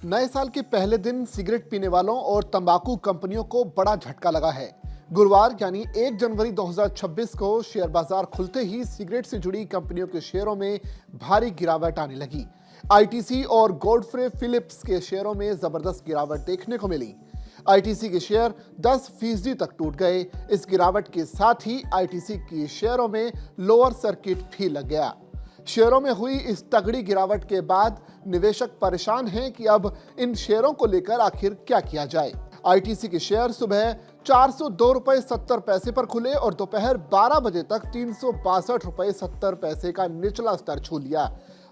नए साल के पहले दिन सिगरेट पीने वालों और तंबाकू कंपनियों को बड़ा झटका लगा है। गुरुवार यानी 1 जनवरी 2026 को शेयर बाजार खुलते ही सिगरेट से जुड़ी कंपनियों के शेयरों में भारी गिरावट आने लगी। आईटीसी और गॉडफ्रे फिलिप्स के शेयरों में जबरदस्त गिरावट देखने को मिली। आईटीसी के शेयर 10% तक टूट गए। इस गिरावट के साथ ही आईटीसी के शेयरों में लोअर सर्किट भी लग गया। शेयरों में हुई इस तगड़ी गिरावट के बाद निवेशक परेशान हैं कि अब इन शेयरों को लेकर आखिर क्या किया जाए। आईटीसी के शेयर सुबह 402 रुपए 70 पैसे पर खुले और दोपहर 12 बजे तक 362 रुपए 70 पैसे का निचला स्तर छू लिया।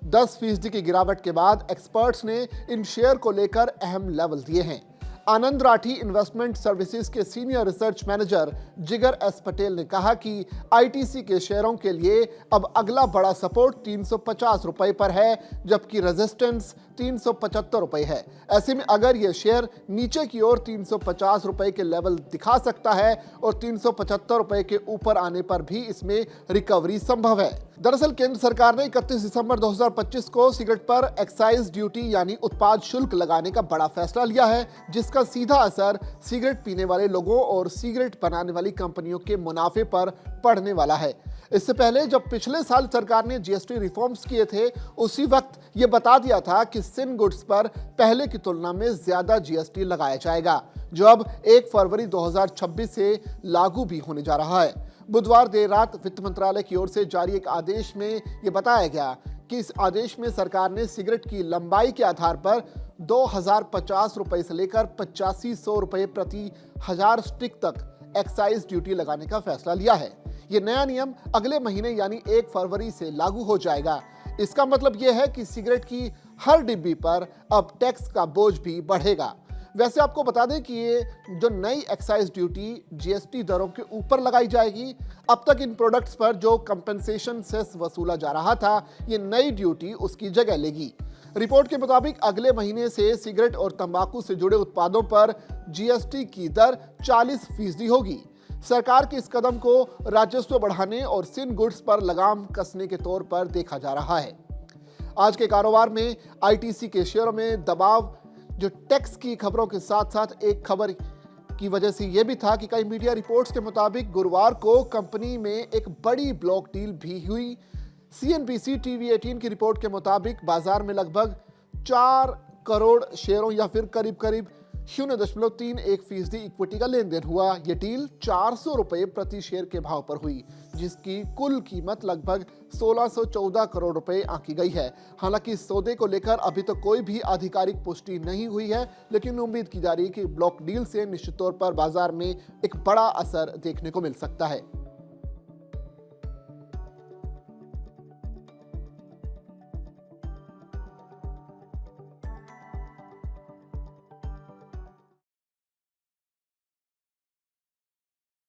10% की गिरावट के बाद एक्सपर्ट्स ने इन शेयर को लेकर अहम लेवल दिए हैं। आनंद राठी इन्वेस्टमेंट सर्विसेज के सीनियर रिसर्च मैनेजर जिगर एस पटेल ने कहा कि आईटीसी के शेयरों के लिए अब अगला बड़ा सपोर्ट 350 रुपए पर है, जबकि रेजिस्टेंस 375 रुपए है। ऐसे में अगर यह शेयर नीचे की ओर 350 रुपए के लेवल दिखा सकता है और 375 रुपए के ऊपर आने पर भी इसमें रिकवरी संभव है। दरअसल केंद्र सरकार ने 31 दिसंबर 2025 को सिगरेट पर एक्साइज ड्यूटी यानी उत्पाद शुल्क लगाने का बड़ा फैसला लिया है, जिसका सीधा असर सिगरेट पीने वाले लोगों और सिगरेट बनाने वाली कंपनियों के मुनाफे पर पड़ने वाला है। इससे पहले जब पिछले साल सरकार ने जीएसटी रिफॉर्म्स किए थे, उसी वक्त ये बता दिया था कि सिन गुड्स पर पहले की तुलना में ज्यादा जीएसटी लगाया जाएगा, जो अब 1 फरवरी 2026 से लागू भी होने जा रहा है। बुधवार देर रात वित्त मंत्रालय की ओर से जारी एक आदेश में यह बताया गया कि इस आदेश में सरकार ने सिगरेट की लंबाई के आधार पर 2050 रुपए से लेकर 8500 रुपए प्रति 1000 स्टिक तक एक्साइज ड्यूटी लगाने का फैसला लिया है। ये नया नियम अगले महीने यानी 1 फरवरी से लागू हो जाएगा। इसका मतलब यह है कि सिगरेट की हर डिब्बी पर अब टैक्स का बोझ भी बढ़ेगा। वैसे आपको बता दें कि ये जो नई एक्साइज ड्यूटी जीएसटी दरों के ऊपर लगाई जाएगी। अब तक इन प्रोडक्ट्स पर जो कंपनसेशन सेस वसूला जा रहा था, ये नई ड्यूटी उसकी जगह लेगी। रिपोर्ट के मुताबिक अगले महीने से सिगरेट और तंबाकू से जुड़े उत्पादों पर जीएसटी की दर 40% होगी। सरकार के इस कदम को राजस्व बढ़ाने और सिन गुड्स पर लगाम कसने के तौर पर देखा जा रहा है। आज के कारोबार में आईटीसी के शेयरों में दबाव जो टैक्स की खबरों के साथ साथ एक खबर की वजह से यह भी था कि कई मीडिया रिपोर्ट्स के मुताबिक गुरुवार को कंपनी में एक बड़ी ब्लॉक डील भी हुई। सीएनबीसी टीवी 18 की रिपोर्ट के मुताबिक बाजार में लगभग 4 करोड़ शेयरों या फिर करीब 0.31% इक्विटी का लेन देन हुआ। यह डील 400 रुपए प्रति शेयर के भाव पर हुई, जिसकी कुल कीमत लगभग 1614 करोड़ रुपए आंकी गई है। हालांकि इस सौदे को लेकर अभी तक कोई भी आधिकारिक पुष्टि नहीं हुई है, लेकिन उम्मीद की जा रही है कि ब्लॉक डील से निश्चित तौर पर बाजार में एक बड़ा असर देखने को मिल सकता है।